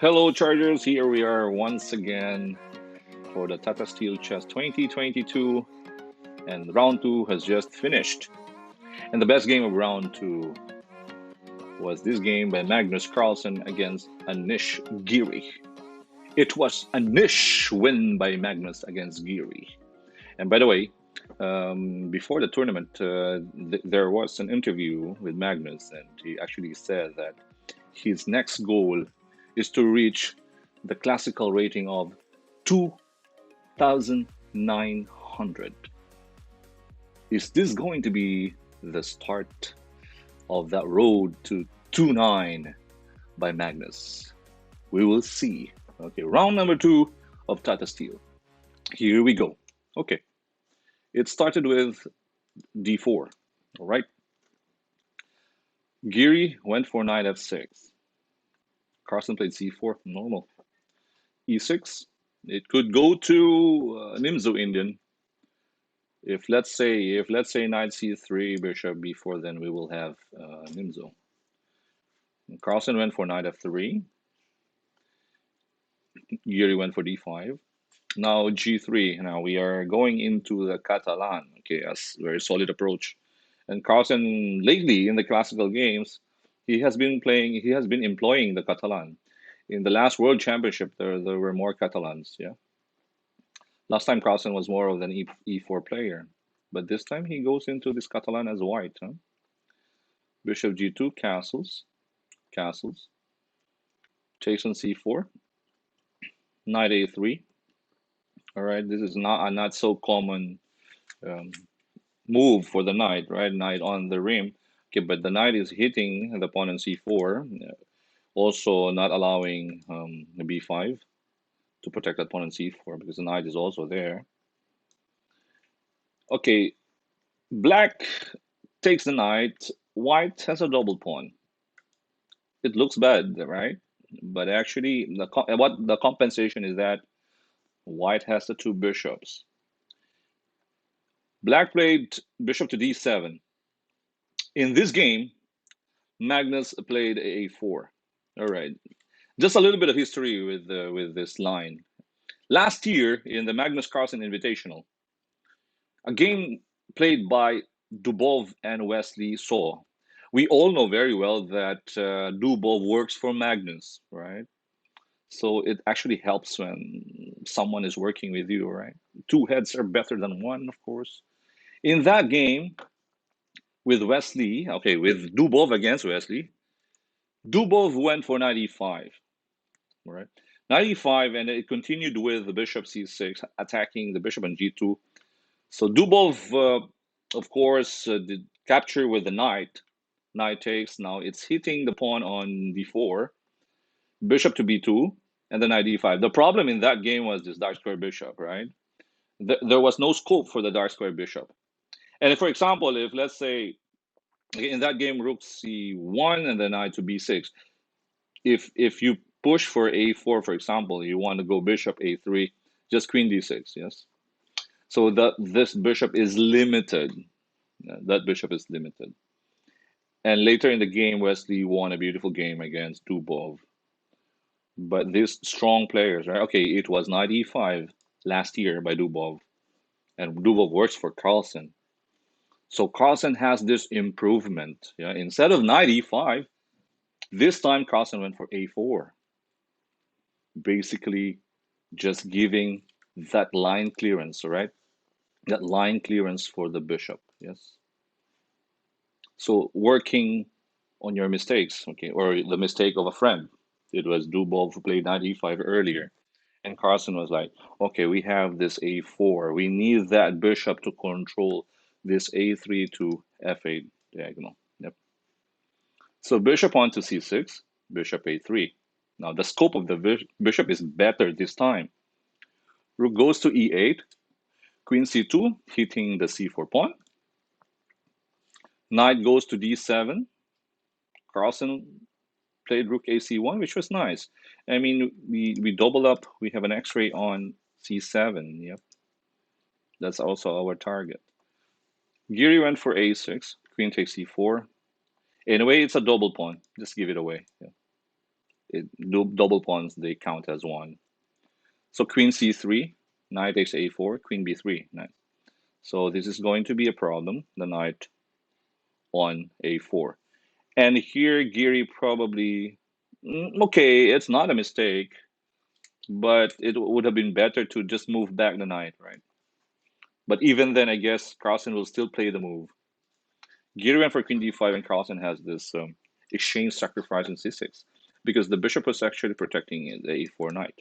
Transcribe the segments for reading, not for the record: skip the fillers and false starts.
Hello, Chargers. Here we are once again for the Tata Steel Chess 2022, and round two has just finished. And the best game of round two was this game by Magnus Carlsen against Anish Giri. It was a niche win by Magnus against Giri. And by the way, before the tournament, there was an interview with Magnus, and he actually said that his next goal is to reach the classical rating of 2,900. Is this going to be the start of that road to 2-9 by Magnus? We will see. Okay, round number two of Tata Steel. Here we go. Okay, it started with d4. All right. Giri went for knight f6. Carlsen played c4, normal. e6. It could go to Nimzo Indian. If let's say knight c3, bishop b4, then we will have Nimzo. And Carlsen went for knight f3. Giri went for d5. Now g3. Now we are going into the Catalan. Okay, that's a very solid approach. And Carlsen lately in the classical games, he has been employing the Catalan. In the last World Championship, there were more Catalans. Yeah. Last time Carlsen was more of an e4 player, but this time he goes into this Catalan as white. Huh? Bishop g2, castles. Takes on c4. Knight a3. All right, this is not so common move for the knight, right? Knight on the rim. Okay, but the knight is hitting the pawn on c4, also not allowing the b5 to protect that pawn on c4 because the knight is also there. Okay, black takes the knight. White has a double pawn. It looks bad, right? But actually, the compensation is that white has the two bishops. Black played bishop to d7. In this game, Magnus played a4. All right, just a little bit of history with this line. Last year in the Magnus Carlsen Invitational, a game played by Dubov and Wesley Saw. We all know very well that Dubov works for Magnus, right? So it actually helps when someone is working with you, right? Two heads are better than one, of course. In that game with Wesley, okay, with Dubov against Wesley, Dubov went for knight e5, right? Knight e5, and it continued with the bishop c6, attacking the bishop on g2. So Dubov, of course, did capture with the knight. Knight takes. Now it's hitting the pawn on d4, bishop to b2, and then knight d5. The problem in that game was this dark square bishop, right? There was no scope for the dark square bishop. And if, for example, if let's say in that game rook c1 and then knight to b6, if you push for a4, for example, you want to go bishop a3, just queen d6, yes. So this bishop is limited. That bishop is limited. And later in the game, Wesley won a beautiful game against Dubov. But these strong players, right? Okay, it was knight e5 last year by Dubov, and Dubov works for Carlsen. So Carlsen has this improvement. Yeah, instead of knight e5, this time Carlsen went for a4, basically just giving that line clearance, right? That line clearance for the bishop. Yes. So working on your mistakes, okay, or the mistake of a friend. It was Dubov who played knight e5 earlier. And Carlsen was like, okay, we have this a4. We need that bishop to control this a3 to f8 diagonal. Yep. So bishop on to c6, bishop a3. Now the scope of the bishop is better this time. Rook goes to e8, queen c2, hitting the c4 pawn. Knight goes to d7. Carlsen played rook ac1, which was nice. I mean, we double up. We have an x-ray on c7. Yep. That's also our target. Giri went for a6. Queen takes c4. In a way, it's a double pawn. Just give it away. Yeah. Double pawns, they count as one. So queen c3, knight takes a4, queen b3. Nice. So this is going to be a problem, the knight on a4. And here, Geary probably, okay, it's not a mistake, but it would have been better to just move back the knight, right? But even then, I guess Carlsen will still play the move. Geary went for queen d5, and Carlsen has this exchange sacrifice in c6 because the bishop was actually protecting the a4 knight.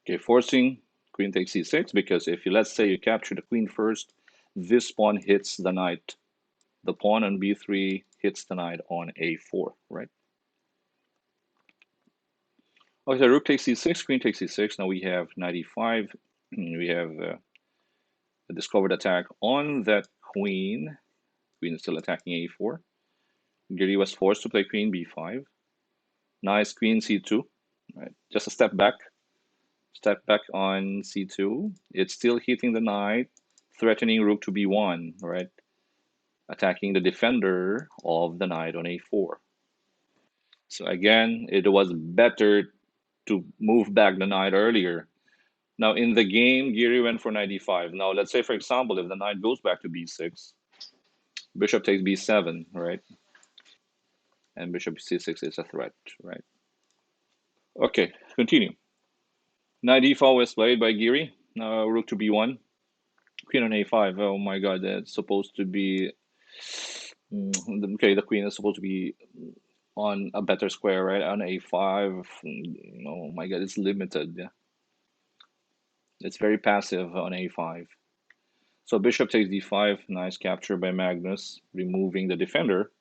Okay, forcing queen takes c6 because if you, let's say you capture the queen first, this pawn hits the knight. The pawn on b3 hits the knight on a4, right? Okay, so rook takes c6, queen takes c6. Now we have knight e5. We have a discovered attack on that queen. Queen is still attacking a4. Giri was forced to play queen b5. Nice queen c2. Right, just a step back. Step back on c2. It's still hitting the knight, threatening rook to b1, right? Attacking the defender of the knight on a4. So again, it was better to move back the knight earlier. Now in the game, Giri went for knight e5. Now let's say, for example, if the knight goes back to b6, bishop takes b7, right? And bishop c6 is a threat, right? Okay, continue. Knight e4 was played by Giri. Now rook to b1, queen on a5. Oh my god, that's supposed to be... Okay, the queen is supposed to be on a better square, right? On a5. Oh my god, it's limited. Yeah, it's very passive on a5. So bishop takes d5. Nice capture by Magnus, removing the defender.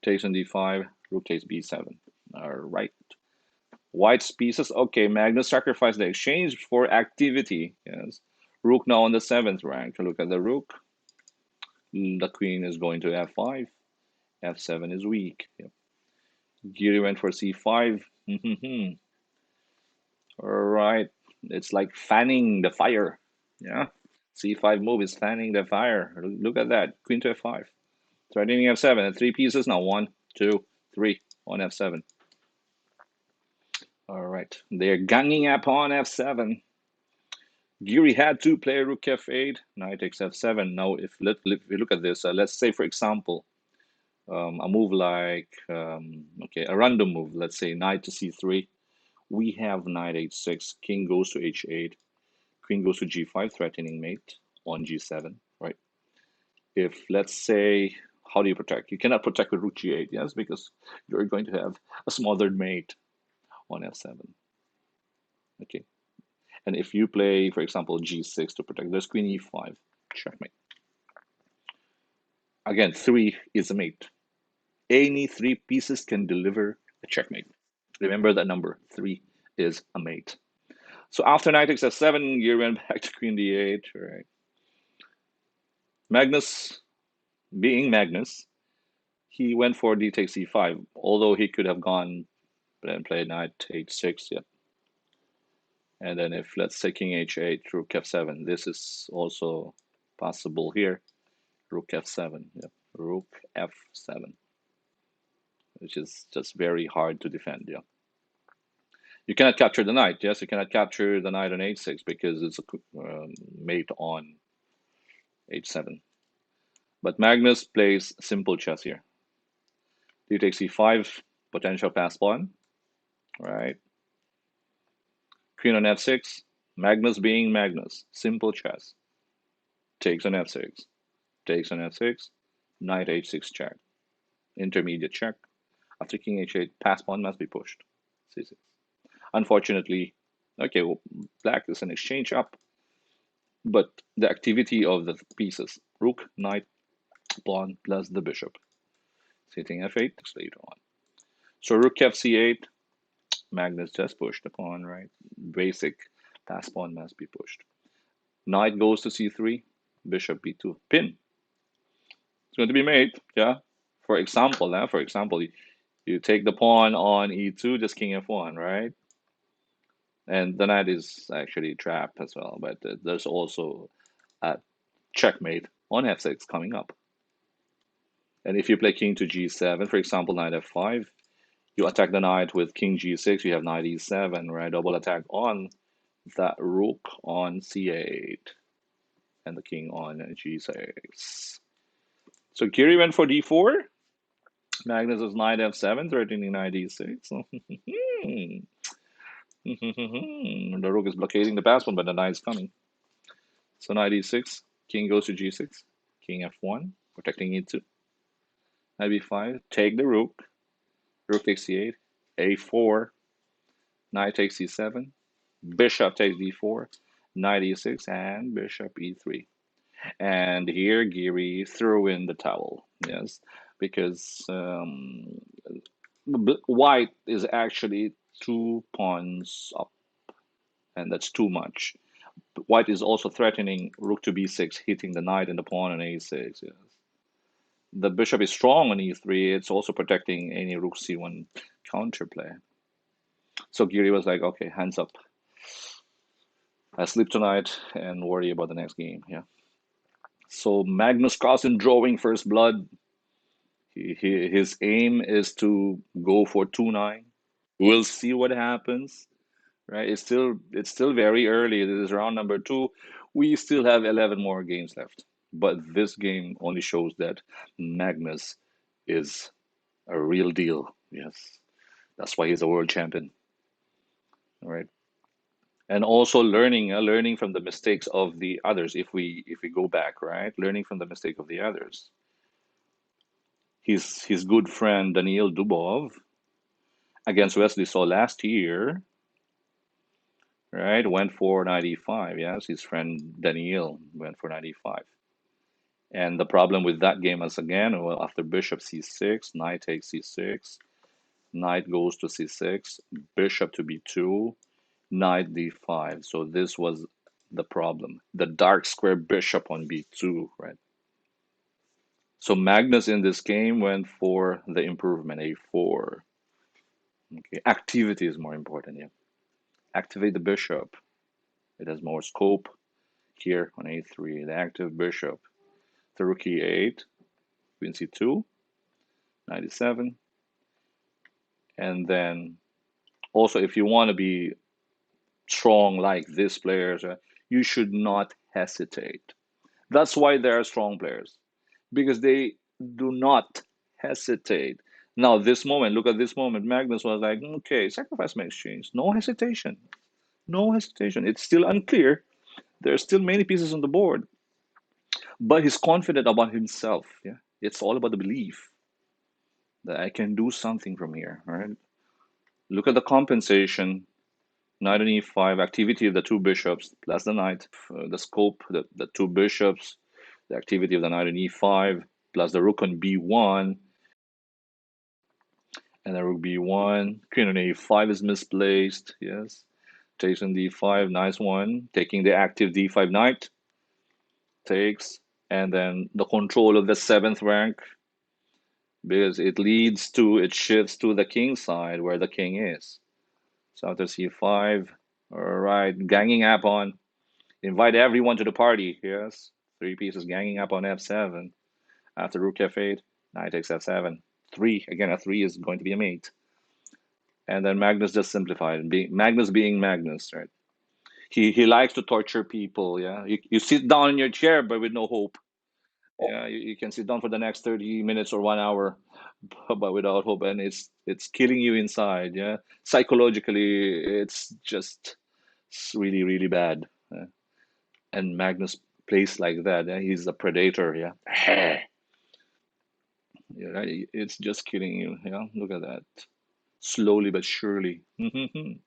Takes on d5. Rook takes b7. All right. White's pieces. Okay, Magnus sacrificed the exchange for activity. Yes. Rook now on the 7th rank. Look at the rook. The queen is going to f5. f7 is weak. Yep. Giri went for c5. All right. It's like fanning the fire. Yeah. c5 move is fanning the fire. Look at that. Queen to f5. Threatening f7. And three pieces now. 1, 2, 3 on f7. All right. They're ganging up on f7. Giri had to play rook f8. Knight takes f7. Now, if we look at this, let's say, for example, a move like, okay, a random move, let's say knight to c3. We have knight h6, king goes to h8, queen goes to g5, threatening mate on g7, right? If, let's say, how do you protect? You cannot protect with rook g8, yes, because you're going to have a smothered mate on f7. Okay. And if you play, for example, g6 to protect, there's queen e5, checkmate. Again, 3 is a mate. Any 3 pieces can deliver a checkmate. Remember that number, 3 is a mate. So after knight takes f7, you went back to queen d8, right? Magnus, being Magnus, he went for d takes e5, although he could have gone and played knight h6, yeah. And then if, let's say, king h8, rook f7, this is also possible here. Rook f7, yeah. Rook f7, which is just very hard to defend, yeah. You cannot capture the knight, yes, you cannot capture the knight on h6 because it's a mate on h7. But Magnus plays simple chess here. D takes e5, potential pass pawn, right? Queen on f6, Magnus being Magnus, simple chess. Takes on f6, takes on f6, knight h6 check, intermediate check. After king h8, pass pawn must be pushed, c6. Unfortunately, okay, well, black is an exchange up, but the activity of the pieces, rook, knight, pawn, plus the bishop, sitting f8 later on. So rook fc8, Magnus just pushed the pawn, right? Basic pass pawn must be pushed. Knight goes to c3, bishop b2, pin. It's going to be made, yeah. For example, you take the pawn on e2, just king f1, right? And the knight is actually trapped as well, but there's also a checkmate on f6 coming up. And if you play king to g7, for example, knight f5, You attack the knight with king g6, you have knight e7, right? Double attack on that rook on c8 and the king on g6. So Kiri went for d4. Magnus is knight f7, threatening knight e6. The rook is blockading the pass one, but the knight is coming. So knight e6, king goes to g6, king f1, protecting e2, knight b5, take the rook, rook takes c8, a4, knight takes c7, bishop takes d4, knight e6, and bishop e3. And here Giri threw in the towel, yes, because white is actually 2 pawns up, and that's too much. White is also threatening rook to b6, hitting the knight and the pawn on a6. Yes. The bishop is strong on e3. It's also protecting any rook c1 counterplay. So Giri was like, okay, hands up. I sleep tonight and worry about the next game. Yeah. So Magnus Carlsen drawing first blood. His aim is to go for 2-9. We'll see what happens. Right? It's still very early. This is round number 2. We still have 11 more games left. But this game only shows that Magnus is a real deal. Yes. That's why he's a world champion. All right. And also learning from the mistakes of the others. If we go back, right? Learning from the mistake of the others. His good friend Daniil Dubov against Wesley Saw last year, right? Went for 95. Yes, his friend Daniil went for 95. And the problem with that game is again, well, after bishop c6, knight takes c6, knight goes to c6, bishop to b2, knight d5. So this was the problem. The dark square bishop on b2, right? So Magnus in this game went for the improvement, a4. Okay, activity is more important, yeah. Activate the bishop. It has more scope here on a3. The active bishop. The rook e8, queen c2, 97. And then also, if you want to be strong like this players, you should not hesitate. That's why they are strong players, because they do not hesitate. Now, this moment, look at this moment. Magnus was like, okay, sacrifice my exchange. No hesitation. No hesitation. It's still unclear. There are still many pieces on the board, but he's confident about himself. Yeah, it's all about the belief that I can do something from here. All right. Look at the compensation. Knight on e5, activity of the two bishops, plus the knight, the scope, the two bishops, the activity of the knight on e5, plus the rook on b1, and the rook b1, queen on a5 is misplaced, yes. Takes on d5, nice one. Taking the active d5 knight, takes, and then the control of the 7th rank, because it shifts to the king side where the king is. So after c5, all right, ganging up on. Invite everyone to the party. Yes. 3 pieces ganging up on f7. After rook f8, knight takes f7. 3. Again, a 3 is going to be a mate. And then Magnus just simplified. Magnus being Magnus, right? He likes to torture people. Yeah. You sit down in your chair, but with no hope. Yeah. You can sit down for the next 30 minutes or 1 hour, but without hope. And it's killing you inside. Yeah. Psychologically, it's just really, really bad. And Magnus plays like that. Yeah? He's a predator. Yeah, yeah, it's just killing you. Yeah, look at that. Slowly but surely. And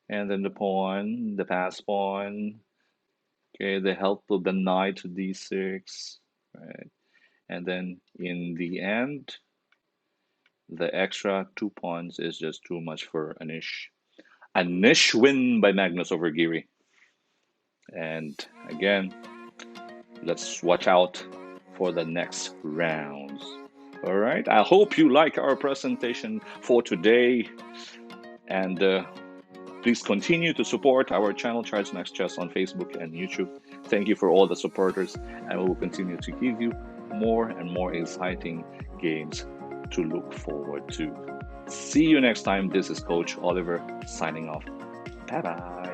then the pawn, the pass pawn. Okay, the help of the knight to d6. Right, and then in the end, the extra 2 pawns is just too much for Anish. Anish win by Magnus over Giri. And again, let's watch out for the next rounds. All right. I hope you like our presentation for today. And please continue to support our channel, Charles Next Chess, on Facebook and YouTube. Thank you for all the supporters. And we will continue to give you more and more exciting games to look forward to. See you next time. This is Coach Oliver signing off. Bye bye.